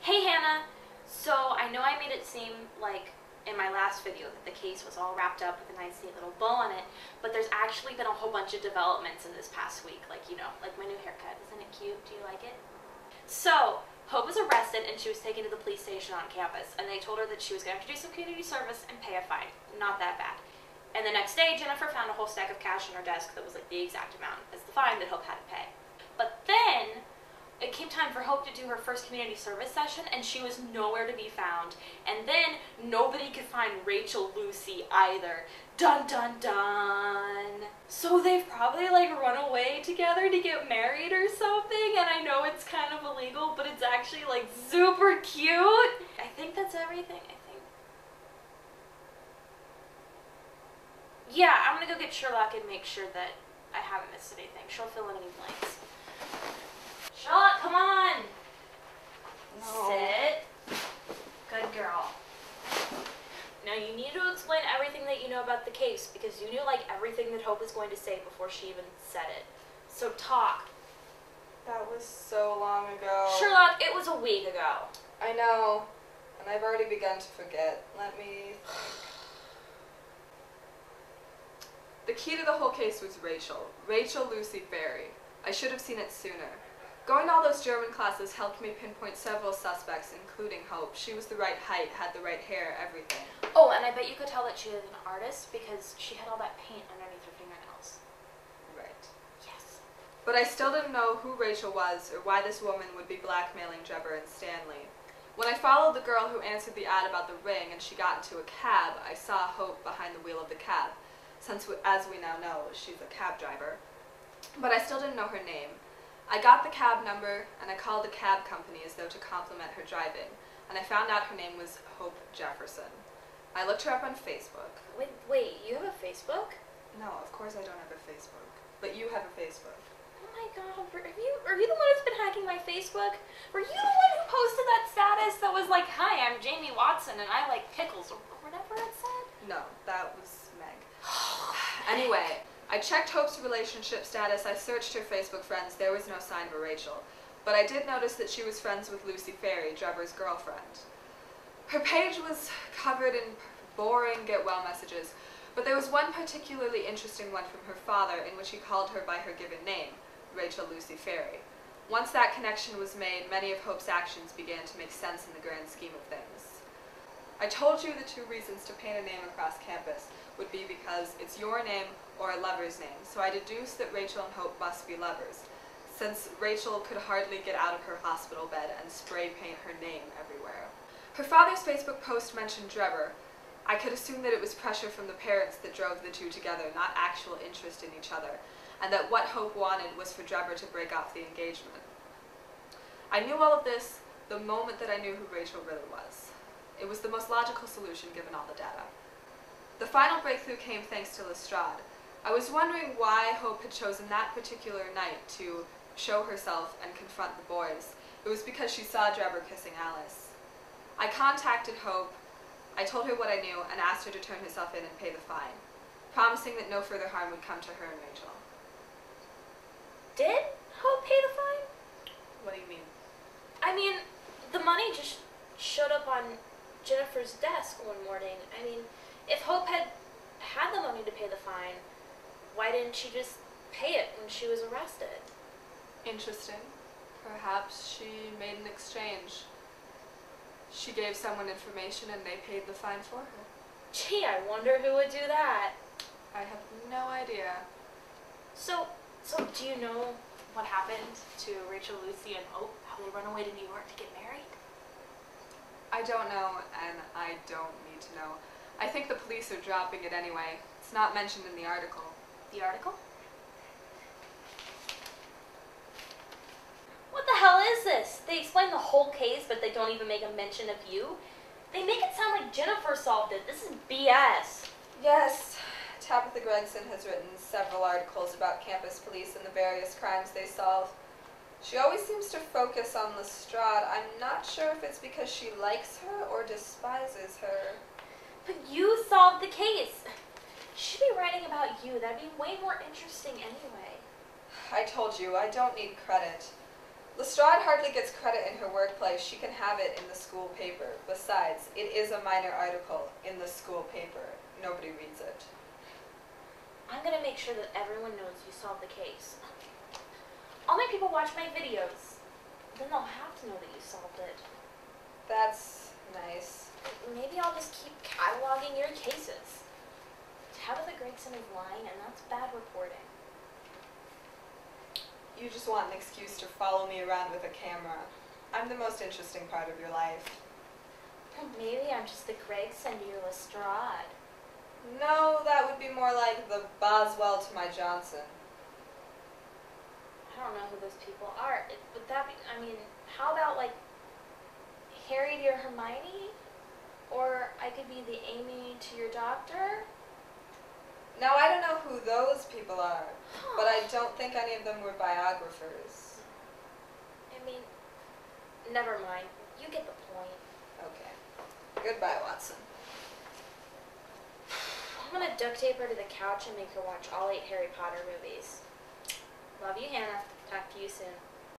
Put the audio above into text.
Hey Hannah! So I know I made it seem like in my last video that the case was all wrapped up with a nice neat little bow on it, but there's actually been a whole bunch of developments in this past week, like like my new haircut. Isn't it cute? Do you like it? So Hope was arrested and she was taken to the police station on campus, and they told her that she was going to have to do some community service and pay a fine. Not that bad. And the next day, Jennifer found a whole stack of cash on her desk that was like the exact amount as the fine that Hope had to pay. But then it came time for Hope to do her first community service session, and she was nowhere to be found. And then nobody could find Rachel Lucy either. Dun dun dun. So they've probably like run away together to get married or something, and I know it's kind of illegal, but it's actually like super cute. I think that's everything. Yeah, I'm gonna go get Sherlock and make sure that I haven't missed anything. She'll fill in any blanks. Sherlock, come on! No. Sit. Good girl. Now you need to explain everything that you know about the case, because you knew like everything that Hope was going to say before she even said it. So talk. That was so long ago. Sherlock, it was a week ago. I know, and I've already begun to forget. Let me think. The key to the whole case was Rachel Lucy Ferry. I should have seen it sooner. Going to all those German classes helped me pinpoint several suspects, including Hope. She was the right height, had the right hair, everything. Oh, and I bet you could tell that she was an artist because she had all that paint underneath her fingernails. Right. Yes. But I still didn't know who Rachel was or why this woman would be blackmailing Trevor and Stanley. When I followed the girl who answered the ad about the ring and she got into a cab, I saw Hope behind the wheel of the cab. Since, as we now know, she's a cab driver. But I still didn't know her name. I got the cab number, and I called the cab company as though to compliment her driving, and I found out her name was Hope Jefferson. I looked her up on Facebook. Wait, you have a Facebook? No, of course I don't have a Facebook. But you have a Facebook. Oh my god, are you the one who's been hacking my Facebook? Were you the one who posted that status that was like, "Hi, I'm Jamie Watson and I like pickles," or whatever it said? No, that was Meg. Anyway, I checked Hope's relationship status, I searched her Facebook friends, there was no sign of a Rachel. But I did notice that she was friends with Lucy Ferry, Trevor's girlfriend. Her page was covered in boring get-well messages, but there was one particularly interesting one from her father in which he called her by her given name, Rachel Lucy Ferry. Once that connection was made, many of Hope's actions began to make sense in the grand scheme of things. I told you the two reasons to paint a name across campus would be because it's your name or a lover's name, so I deduced that Rachel and Hope must be lovers, since Rachel could hardly get out of her hospital bed and spray paint her name everywhere. Her father's Facebook post mentioned Trevor. I could assume that it was pressure from the parents that drove the two together, not actual interest in each other, and that what Hope wanted was for Trevor to break off the engagement. I knew all of this the moment that I knew who Rachel really was. It was the most logical solution given all the data. The final breakthrough came thanks to Lestrade. I was wondering why Hope had chosen that particular night to show herself and confront the boys. It was because she saw Trevor kissing Alice. I contacted Hope, I told her what I knew, and asked her to turn herself in and pay the fine, promising that no further harm would come to her and Rachel. Did Hope pay the fine? What do you mean? I mean, the money just showed up on Jennifer's desk one morning. I mean, if Hope had the money to pay the fine, why didn't she just pay it when she was arrested? Interesting. Perhaps she made an exchange. She gave someone information and they paid the fine for her. Gee, I wonder who would do that. I have no idea. So do you know what happened to Rachel, Lucy, and Hope? How they run away to New York to get married? I don't know, and I don't need to know. I think the police are dropping it anyway. It's not mentioned in the article. The article? What the hell is this? They explain the whole case, but they don't even make a mention of you? They make it sound like Jennifer solved it. This is BS. Yes, Tabitha Gregson has written several articles about campus police and the various crimes they solve. She always seems to focus on Lestrade. I'm not sure if it's because she likes her or despises her. But you solved the case. She should be writing about you. That'd be way more interesting anyway. I told you, I don't need credit. Lestrade hardly gets credit in her workplace. She can have it in the school paper. Besides, it is a minor article in the school paper. Nobody reads it. I'm gonna make sure that everyone knows you solved the case. I'll make people watch my videos. Then they'll have to know that you solved it. That's nice. Maybe I'll just keep cataloging your cases. Tabitha Gregson is lying, and that's bad reporting. You just want an excuse to follow me around with a camera. I'm the most interesting part of your life. Well, maybe I'm just the Gregson to your Lestrade. No, that would be more like the Boswell to my Johnson. I don't know who those people are. Would that be, I mean, how about like Harry to your Hermione? Or I could be the Amy to your Doctor? Now, I don't know who those people are, but I don't think any of them were biographers. I mean, never mind. You get the point. Okay. Goodbye, Watson. I'm gonna duct tape her to the couch and make her watch all 8 Harry Potter movies. Love you, Hannah. Talk to you soon.